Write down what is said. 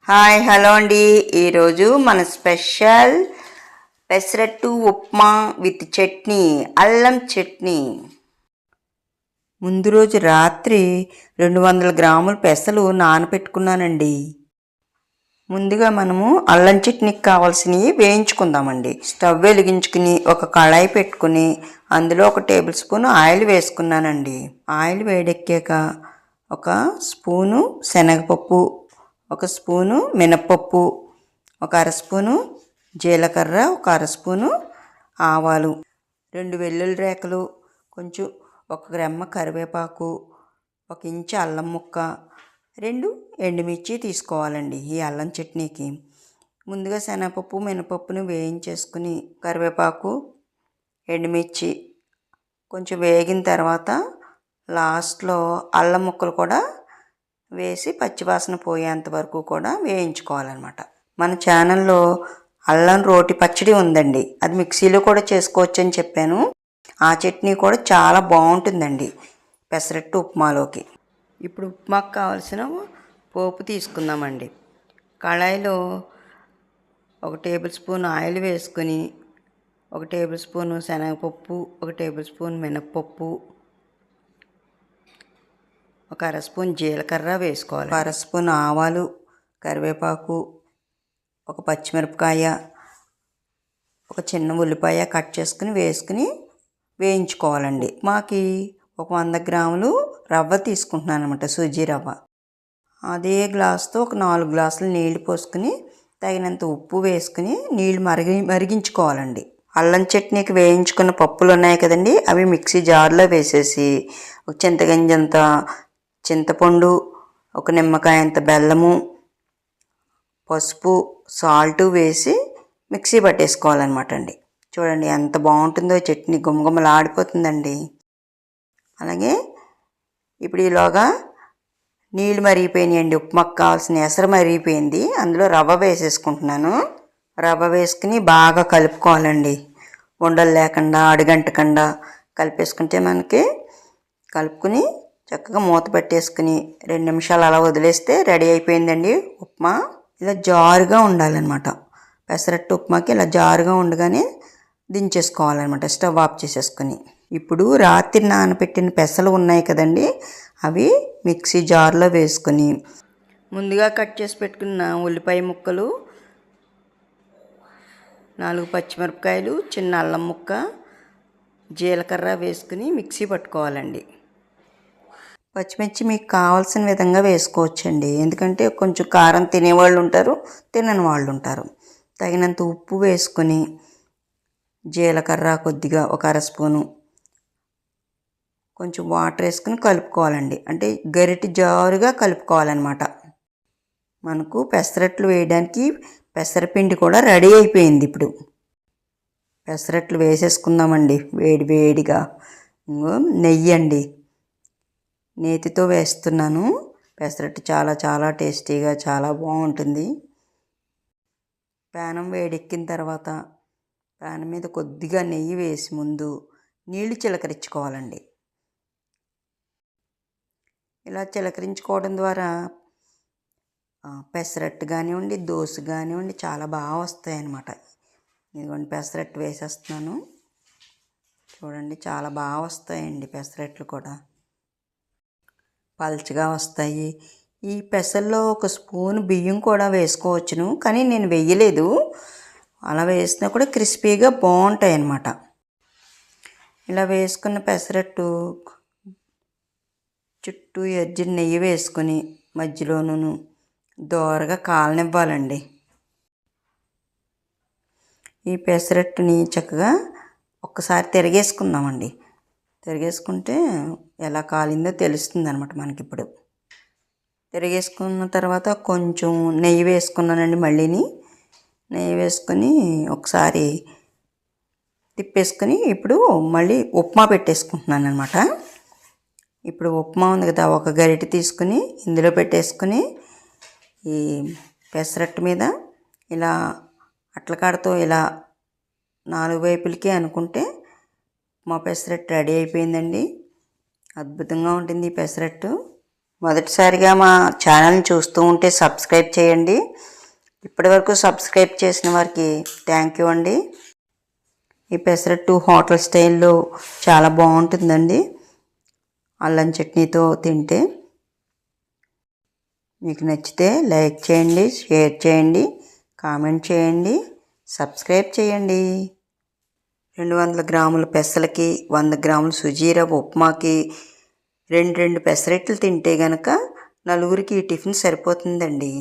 Hi hello అండి. ఈరోజు మన స్పెషల్ పెసరట్టు ఉప్మా విత్ చట్నీ, అల్లం చట్నీ. ముందు రోజు రాత్రి 200 గ్రాముల పెసలు నానపెట్టుకున్నానండి. ముందుగా మనము అల్లం చట్నీకి కావాల్సినవి వేయించుకుందామండి. స్టవ్ వెలిగించుకుని ఒక కళాయి పెట్టుకుని అందులో 1 టేబుల్ స్పూన్ ఆయిల్ వేసుకున్నానండి. ఆయిల్ వేడెక్కాక 1 స్పూను శనగపప్పు, 1 స్పూను మినప్పప్పు, 1 అర స్పూను జీలకర్ర, 1 అర స్పూను ఆవాలు, 2 వెల్లుల్లి రేఖలు, కొంచెం 1 రెమ్మ కరివేపాకు, 1 ఇంచు అల్లం ముక్క, 2 ఎండుమిర్చి తీసుకోవాలండి ఈ అల్లం చట్నీకి. ముందుగా శనగపప్పు మినపప్పును వేయించేసుకుని కరివేపాకు ఎండుమిర్చి కొంచెం వేగిన తర్వాత లాస్ట్లో అల్లం ముక్కలు కూడా వేసి పచ్చివాసన పోయేంత వరకు కూడా వేయించుకోవాలన్నమాట. మన ఛానల్లో అల్లం రోటి పచ్చడి ఉందండి, అది మిక్సీలో కూడా చేసుకోవచ్చు అని చెప్పాను. ఆ చట్నీ కూడా చాలా బాగుంటుందండి పెసరట్టు ఉప్మాలోకి. ఇప్పుడు ఉప్మాకు కావాల్సిన పోపు తీసుకుందామండి. కళాయిలో 1 టేబుల్ స్పూన్ ఆయిల్ వేసుకొని 1 టేబుల్ స్పూన్ శనగపప్పు, 1 టేబుల్ స్పూన్ మినప్పప్పు, 1 అర స్పూన్ జీలకర్ర వేసుకోవాలి. 1 అర స్పూన్ ఆవాలు, కరివేపాకు, 1 పచ్చిమిరపకాయ, 1 చిన్న ఉల్లిపాయ కట్ చేసుకుని వేసుకుని వేయించుకోవాలండి. మాకి 100 గ్రాములు రవ్వ తీసుకుంటున్నాను అనమాట, సూజీ రవ్వ. అదే గ్లాస్తో 4 గ్లాసులు నీళ్లు పోసుకుని తగినంత ఉప్పు వేసుకుని నీళ్ళు మరిగించుకోవాలండి. అల్లం చట్నీకి వేయించుకున్న పప్పులు ఉన్నాయి కదండి, అవి మిక్సీ జార్లో వేసేసి చింతగింజంత చింతపండు, 1 నిమ్మకాయ అంత బెల్లము, పసుపు, సాల్ట్ వేసి మిక్సీ పట్టేసుకోవాలన్నమాట అండి. చూడండి ఎంత బాగుంటుందో చట్నీ, గుమగుమలాడిపోతుందండి. అలాగే ఇప్పుడు ఈలోగా నీళ్ళు మరిగిపోయినాయండి, ఉప్మాకు కావాల్సిన ఎసరు మరిగిపోయింది. అందులో రవ్వ వేసేసుకుంటున్నాను. రవ్వ వేసుకుని బాగా కలుపుకోవాలండి, ఉండలు లేకుండా అడుగంటకుండా కలిపేసుకుంటే మనకి కలుపుకుని చక్కగా మూత పెట్టేసుకుని 2 నిమిషాలు అలా వదిలేస్తే రెడీ అయిపోయిందండి ఉప్మా. ఇలా జారుగా ఉండాలన్నమాట. పెసరట్టు ఉప్మాకి ఇలా జారుగా ఉండగానే దించేసుకోవాలన్నమాట, స్టవ్ ఆఫ్ చేసేసుకుని. ఇప్పుడు రాత్రి నానబెట్టిన పెసలు ఉన్నాయి కదండి, అవి మిక్సీ జార్లో వేసుకొని ముందుగా కట్ చేసి పెట్టుకున్న ఉల్లిపాయ ముక్కలు, 4 పచ్చిమిరపకాయలు, చిన్న అల్లం ముక్క, జీలకర్ర వేసుకుని మిక్సీ పట్టుకోవాలండి. పచ్చిమిర్చి మీకు కావాల్సిన విధంగా వేసుకోవచ్చండి, ఎందుకంటే కొంచెం కారం తినేవాళ్ళు ఉంటారు, తినని వాళ్ళు ఉంటారు. తగినంత ఉప్పు వేసుకొని జీలకర్ర కొద్దిగా 1 అర స్పూను, కొంచెం వాటర్ వేసుకుని కలుపుకోవాలండి. అంటే గరిటె జారుగా కలుపుకోవాలన్నమాట. మనకు పెసరట్లు వేయడానికి పెసరపిండి కూడా రెడీ అయిపోయింది. ఇప్పుడు పెసరట్లు వేసేసుకుందామండి వేడి వేడిగా. నెయ్యి అండి, నేతితో వేస్తున్నాను. పెసరట్టు చాలా చాలా టేస్టీగా చాలా బాగుంటుంది. ప్యానం వేడెక్కిన తర్వాత ప్యానం మీద కొద్దిగా నెయ్యి వేసి ముందు నీళ్లు చిలకరించుకోవాలండి. ఇలా చిలకరించుకోవడం ద్వారా పెసరట్టు కానివ్వండి, దోశ కానివ్వండి చాలా బాగా వస్తాయి అన్నమాట. ఇదిగోండి పెసరట్టు వేసేస్తున్నాను. చూడండి చాలా బాగా వస్తాయండి పెసరట్లు కూడా, పల్చగా వస్తాయి. ఈ పెసల్లో 1 స్పూన్ బియ్యం కూడా వేసుకోవచ్చును, కానీ నేను వేయలేదు. అలా వేసినా కూడా క్రిస్పీగా బాగుంటాయి అన్నమాట. ఇలా వేసుకున్న పెసరట్టు చుట్టూ ఎర్జిన నెయ్యి వేసుకొని మధ్యలోనూ దోరగా కాలనివ్వాలండి. ఈ పెసరట్టుని చక్కగా ఒక్కసారి తిరగేసుకుందామండి. తిరగేసుకుంటే ఎలా కాలిందో తెలుస్తుంది అనమాట మనకి. ఇప్పుడు తిరగేసుకున్న తర్వాత కొంచెం నెయ్యి వేసుకున్నానండి. మళ్ళీని నెయ్యి వేసుకొని ఒకసారి తిప్పేసుకొని ఇప్పుడు మళ్ళీ ఉప్మా పెట్టేసుకుంటున్నాను అనమాట. ఇప్పుడు ఉప్మా ఉంది కదా, 1 గరిటె తీసుకుని ఇందులో పెట్టేసుకుని ఈ పెసరట్టు మీద ఇలా అట్లకాడతో ఇలా 4 వైపులకి అనుకుంటే మా పెసరట్టు రెడీ అయిపోయిందండి. అద్భుతంగా ఉంటుంది ఈ పెసరట్టు. మొదటిసారిగా మా ఛానల్ని చూస్తూ ఉంటే సబ్స్క్రైబ్ చేయండి. ఇప్పటివరకు సబ్స్క్రైబ్ చేసిన వారికి థ్యాంక్ యూ అండి. ఈ పెసరట్టు హోటల్ స్టైల్లో చాలా బాగుంటుందండి అల్లం చట్నీతో తింటే. మీకు నచ్చితే లైక్ చేయండి, షేర్ చేయండి, కామెంట్ చేయండి, సబ్స్క్రైబ్ చేయండి. 200 గ్రాముల పెసలకి 100 గ్రాముల సుజీరా ఉప్మాకి 2 పెసరట్లు తింటే గనక నలుగురికి ఈ టిఫిన్ సరిపోతుందండి.